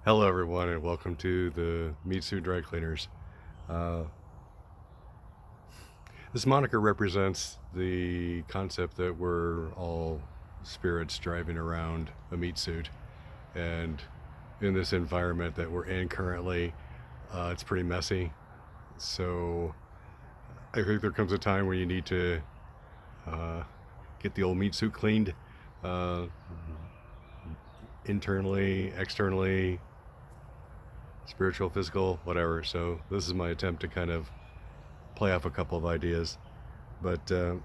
Hello, everyone, and welcome to the Meat Suit Dry Cleaners. Uh, this moniker represents the concept that we're all spirits driving around a meat suit, and in this environment that we're in currently, it's pretty messy. So I think there comes a time where you need to uh, get the old meat suit cleaned, uh, internally, externally, spiritual, physical, whatever. So this is my attempt to kind of play off a couple of ideas. But a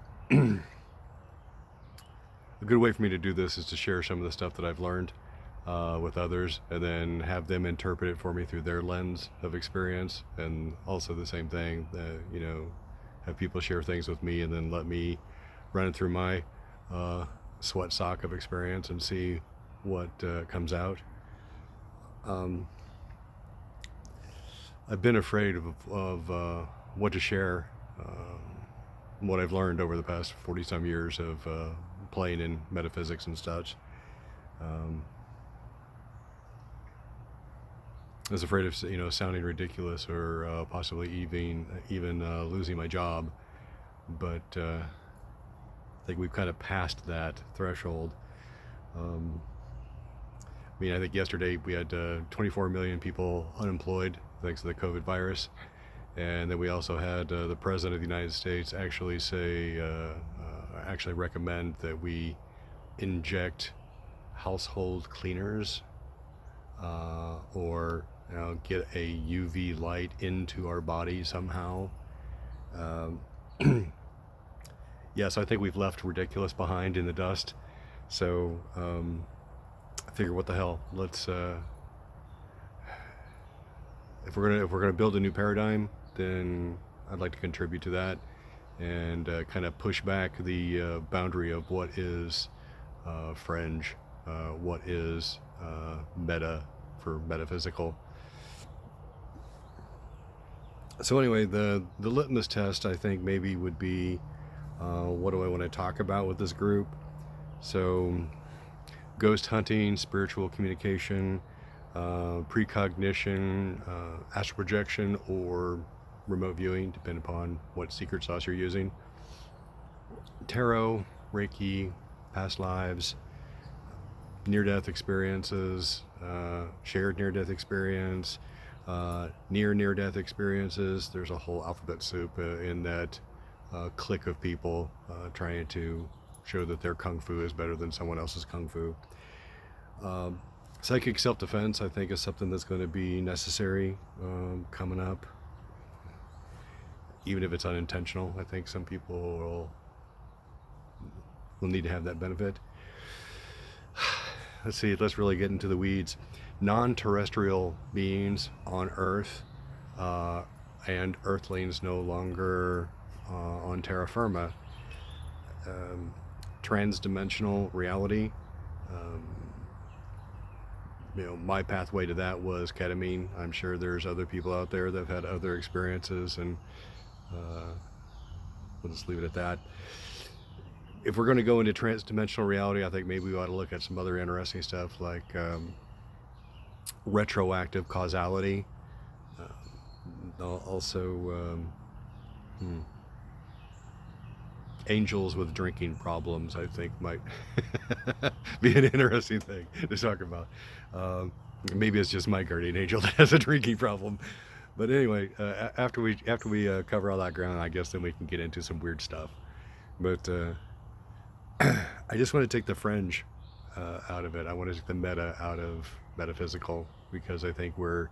good way for me to do this is to share some of the stuff that I've learned with others, and then have them interpret it for me through their lens of experience. And also the same thing, have people share things with me, and then let me run it through my uh, sweat sock of experience and see what comes out. Um, I've been afraid of what to share, what I've learned over the past 40 some years of playing in metaphysics and such. Um, I was afraid of sounding ridiculous or possibly even losing my job, but I think we've kind of passed that threshold. Um, I think yesterday we had 24 million people unemployed thanks to the COVID virus. And then we also had the President of the United States actually actually recommend that we inject household cleaners or get a UV light into our body somehow. Um, yeah, so I think we've left ridiculous behind in the dust. So I figure, what the hell? Let's if we're gonna build a new paradigm, then I'd like to contribute to that and kind of push back the boundary of what is fringe, what is meta for metaphysical. So anyway, the litmus test I think maybe would be what do I want to talk about with this group? So ghost hunting, spiritual communication, precognition, astral projection, or remote viewing, depending upon what secret sauce you're using. Tarot, Reiki, past lives, near-death experiences, shared near-death experience, near-death experiences. There's a whole alphabet soup in that clique of people trying to show that their kung fu is better than someone else's kung fu. Psychic self-defense, I think, is something that's going to be necessary coming up, even if it's unintentional. I think some people will need to have that benefit. Let's see, let's really get into the weeds. Non-terrestrial beings on Earth and Earthlings no longer on terra firma. Transdimensional reality. My pathway to that was ketamine. I'm sure there's other people out there that have had other experiences, and we'll just leave it at that. If we're going to go into transdimensional reality, I think maybe we ought to look at some other interesting stuff like retroactive causality. Also, angels with drinking problems, I think, might be an interesting thing to talk about. Maybe it's just my guardian angel that has a drinking problem. But anyway, after we cover all that ground, I guess then we can get into some weird stuff. But I just want to take the fringe out of it. I want to take the meta out of metaphysical, because I think we're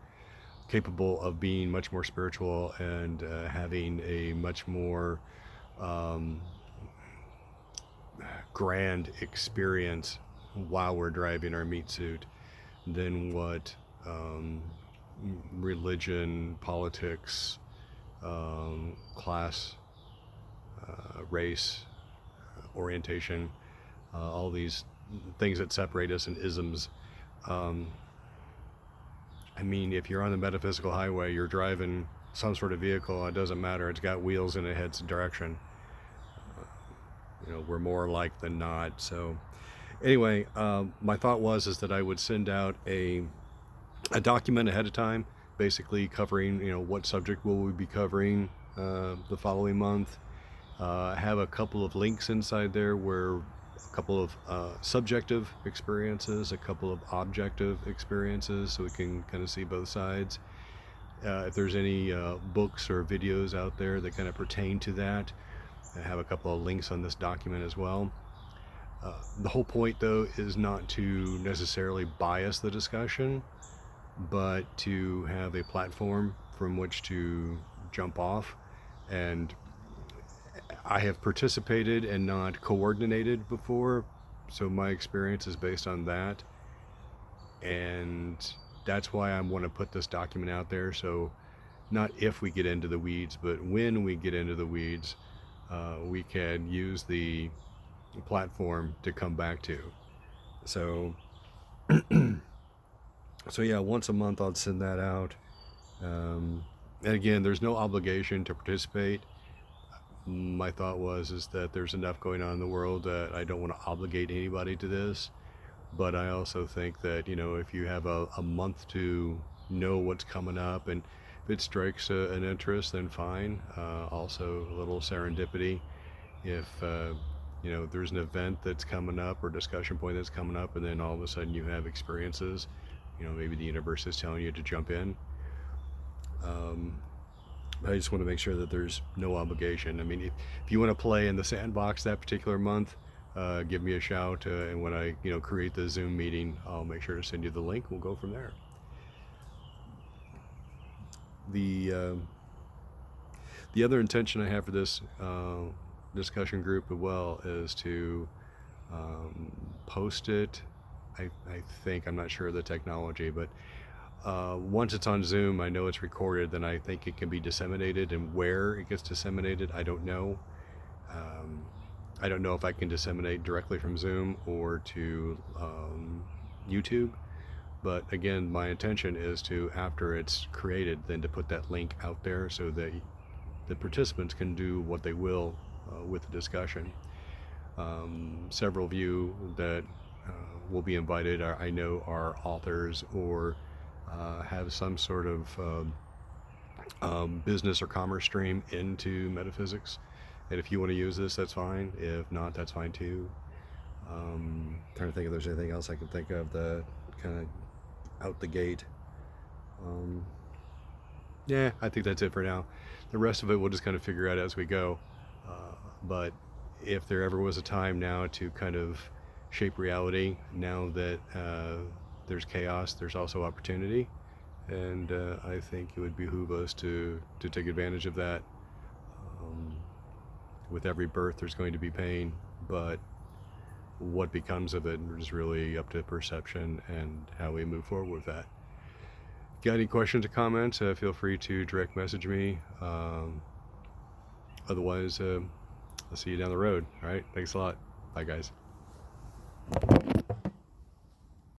capable of being much more spiritual and having a much more grand experience while we're driving our meat suit than what religion, politics, class, race, orientation, all these things that separate us in isms. If you're on the metaphysical highway, you're driving some sort of vehicle, it doesn't matter, it's got wheels and it heads a direction. We're more alike than not. So anyway, my thought is that I would send out a a document ahead of time, basically covering, what subject will we be covering the following month. Have a couple of links inside there where a couple of subjective experiences, a couple of objective experiences, so we can kind of see both sides. If there's any books or videos out there that kind of pertain to that, I have a couple of links on this document as well. The whole point, though, is not to necessarily bias the discussion, but to have a platform from which to jump off. And I have participated and not coordinated before, so my experience is based on that. And that's why I want to put this document out there, so not if we get into the weeds, but when we get into the weeds, we can use the platform to come back to. So yeah, once a month I'll send that out. And again, there's no obligation to participate. My thought is that there's enough going on in the world that I don't want to obligate anybody to this. But I also think that, if you have a month to know what's coming up, and if it strikes an interest, then fine. Also, a little serendipity. If there's an event that's coming up or discussion point that's coming up, and then all of a sudden you have experiences, maybe the universe is telling you to jump in. I just want to make sure that there's no obligation. I mean, if you want to play in the sandbox that particular month, give me a shout, and when I create the Zoom meeting, I'll make sure to send you the link. We'll go from there. The other intention I have for this discussion group as well is to post it. I think, I'm not sure of the technology, but once it's on Zoom, I know it's recorded, then I think it can be disseminated, and where it gets disseminated, I don't know. I don't know if I can disseminate directly from Zoom or to YouTube, but again, my intention is to, after it's created, then to put that link out there so that the participants can do what they will with the discussion. Several of you that will be invited I know are authors or have some sort of business or commerce stream into metaphysics. And if you want to use this, that's fine. If not, that's fine too. Trying to think if there's anything else I can think of that kind of out the gate. Yeah, I think that's it for now. The rest of it we'll just kind of figure out as we go. But if there ever was a time now to kind of shape reality, now that there's chaos, there's also opportunity. And I think it would behoove us to take advantage of that. With every birth, there's going to be pain, but what becomes of it is really up to perception and how we move forward with that. Got any questions or comments? Feel free to direct message me. Otherwise, I'll see you down the road. All right. Thanks a lot. Bye, guys.